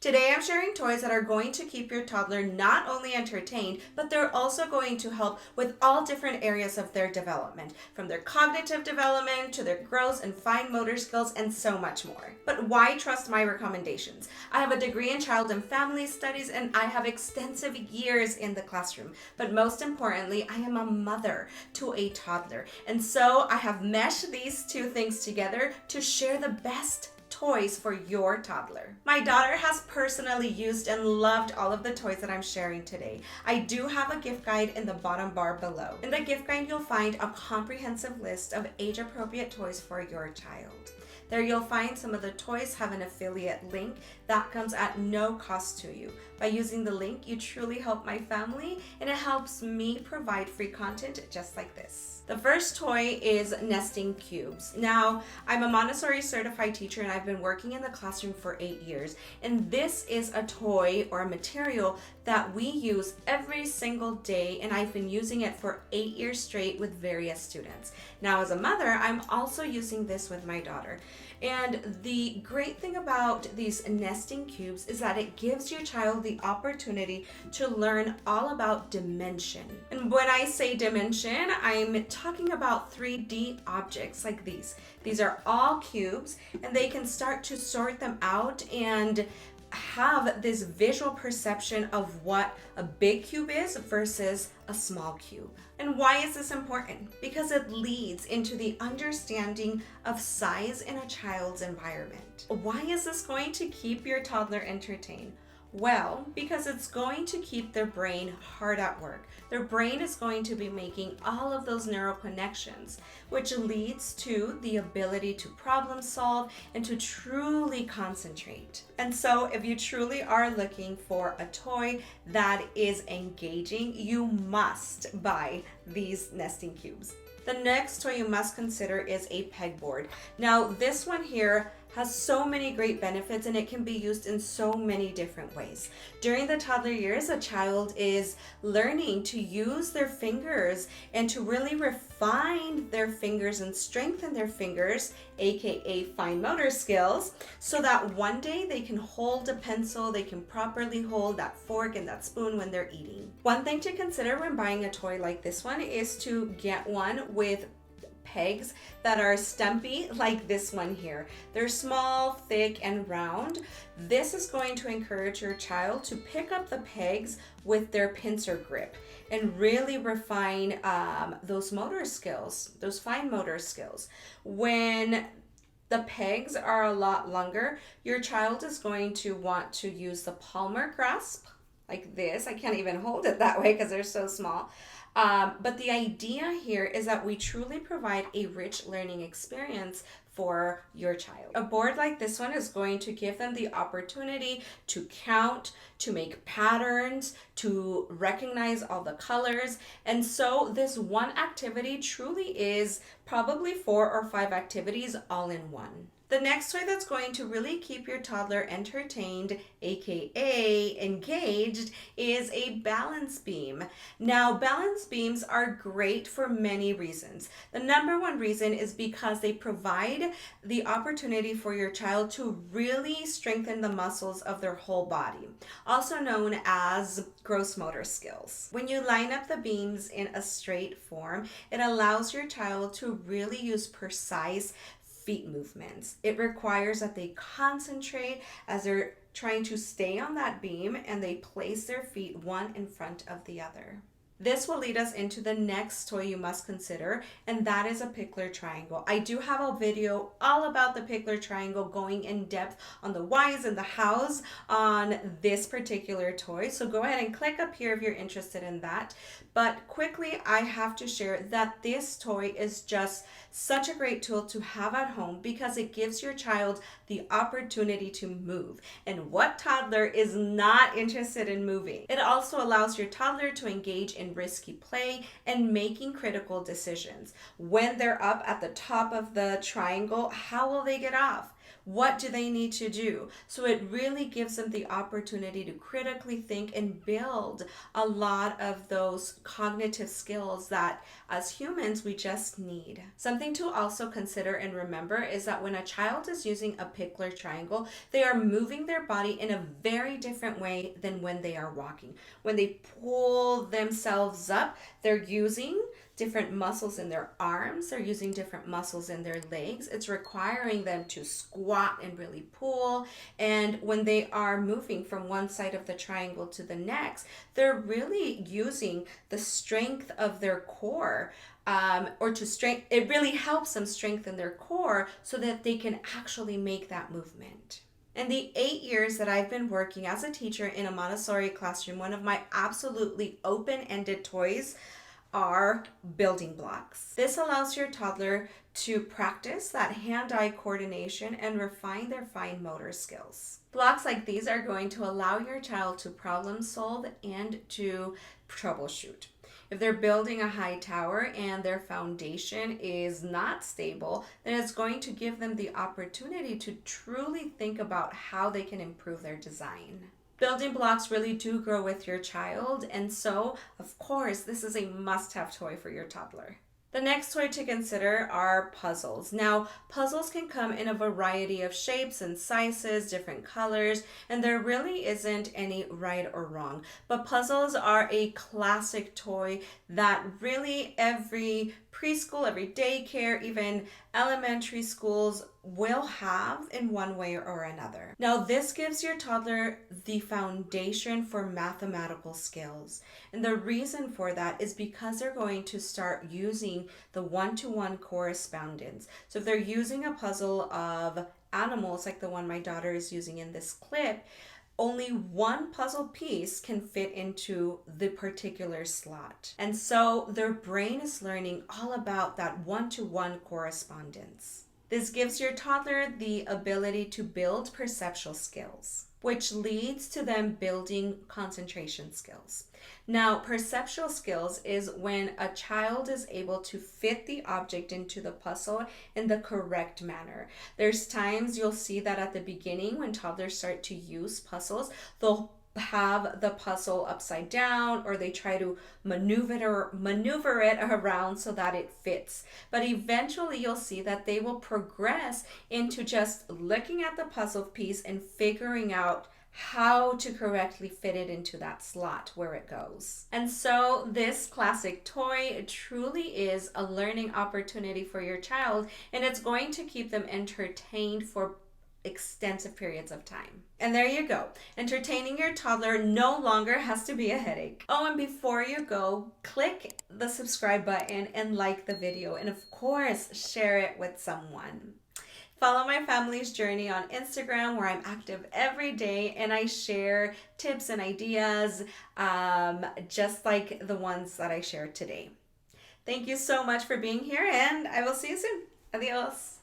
Today I'm sharing toys that are going to keep your toddler not only entertained, but they're also going to help with all different areas of their development, from their cognitive development to their gross and fine motor skills and so much more. But why trust my recommendations? I have a degree in child and family studies and I have extensive years in the classroom. But most importantly, I am a mother to a toddler. And so I have meshed these two things together to share the best toys for your toddler. My daughter has personally used and loved all of the toys that I'm sharing today. I do have a gift guide in the bottom bar below. In the gift guide, you'll find a comprehensive list of age-appropriate toys for your child. There you'll find some of the toys have an affiliate link that comes at no cost to you. By using the link, you truly help my family and it helps me provide free content just like this. The first toy is nesting cubes. Now, I'm a Montessori certified teacher and I've been working in the classroom for 8 years. And this is a toy or a material that we use every single day, and I've been using it for 8 years straight with various students. Now, as a mother, I'm also using this with my daughter. And the great thing about these nesting cubes is that it gives your child the opportunity to learn all about dimension. And when I say dimension, I'm talking about 3D objects like these. These are all cubes and they can start to sort them out and have this visual perception of what a big cube is versus a small cube. And why is this important? Because it leads into the understanding of size in a child's environment. Why is this going to keep your toddler entertained? Well, because it's going to keep their brain hard at work. Their brain is going to be making all of those neural connections, which leads to the ability to problem solve and to truly concentrate. And so if you truly are looking for a toy that is engaging, you must buy these nesting cubes. The next toy you must consider is a pegboard. Now, this one here has so many great benefits and it can be used in so many different ways. During the toddler years, a child is learning to use their fingers and to really refine their fingers and strengthen their fingers, aka fine motor skills, so that one day they can hold a pencil, they can properly hold that fork and that spoon when they're eating. One thing to consider when buying a toy like this one is to get one with pegs that are stumpy like this one here. They're small, thick, and round. This is going to encourage your child to pick up the pegs with their pincer grip and really refine those motor skills, those fine motor skills. When the pegs are a lot longer, your child is going to want to use the palmar grasp like this. I can't even hold it that way because they're so small. But the idea here is that we truly provide a rich learning experience for your child. A board like this one is going to give them the opportunity to count, to make patterns, to recognize all the colors. And so this one activity truly is probably 4 or 5 activities all in one. The next toy that's going to really keep your toddler entertained, aka engaged, is a balance beam. Now, balance beams are great for many reasons. The number one reason is because they provide the opportunity for your child to really strengthen the muscles of their whole body, also known as gross motor skills. When you line up the beams in a straight form, it allows your child to really use precise feet movements. It requires that they concentrate as they're trying to stay on that beam and they place their feet one in front of the other. This will lead us into the next toy you must consider, and that is a Pikler Triangle. I do have a video all about the Pikler Triangle, going in depth on the whys and the hows on this particular toy. So go ahead and click up here if you're interested in that. But quickly, I have to share that this toy is just such a great tool to have at home because it gives your child the opportunity to move. And what toddler is not interested in moving? It also allows your toddler to engage in risky play and making critical decisions. When they're up at the top of the triangle, how will they get off? What do they need to do? So it really gives them the opportunity to critically think and build a lot of those cognitive skills that as humans we just need. Something to also consider and remember is that when a child is using a Pikler triangle, they are moving their body in a very different way than when they are walking. When they pull themselves up, they're using different muscles in their arms, they're using different muscles in their legs. It's requiring them to squat and really pull. And when they are moving from one side of the triangle to the next, they're really using the strength of their core. It really helps them strengthen their core so that they can actually make that movement. In the 8 years that I've been working as a teacher in a Montessori classroom, one of my absolutely open-ended toys are building blocks. This allows your toddler to practice that hand-eye coordination and refine their fine motor skills. Blocks like these are going to allow your child to problem solve and to troubleshoot. If they're building a high tower and their foundation is not stable, then it's going to give them the opportunity to truly think about how they can improve their design. Building blocks really do grow with your child, and so, of course, this is a must-have toy for your toddler. The next toy to consider are puzzles. Now, puzzles can come in a variety of shapes and sizes, different colors, and there really isn't any right or wrong. But puzzles are a classic toy that really every preschool, every daycare, even elementary schools will have in one way or another. Now, this gives your toddler the foundation for mathematical skills. And the reason for that is because they're going to start using the one-to-one correspondence. So if they're using a puzzle of animals like the one my daughter is using in this clip, only one puzzle piece can fit into the particular slot. And so their brain is learning all about that one-to-one correspondence. This gives your toddler the ability to build perceptual skills, which leads to them building concentration skills. Now, perceptual skills is when a child is able to fit the object into the puzzle in the correct manner. There's times you'll see that at the beginning when toddlers start to use puzzles, they'll have the puzzle upside down, or they try to maneuver it around so that it fits. But eventually you'll see that they will progress into just looking at the puzzle piece and figuring out how to correctly fit it into that slot where it goes. And so this classic toy truly is a learning opportunity for your child, and it's going to keep them entertained for extensive periods of time. And there you go. Entertaining your toddler no longer has to be a headache. Oh, and before you go, click the subscribe button and like the video. And of course, share it with someone. Follow my family's journey on Instagram, where I'm active every day and I share tips and ideas just like the ones that I shared today. Thank you so much for being here, and I will see you soon. Adios.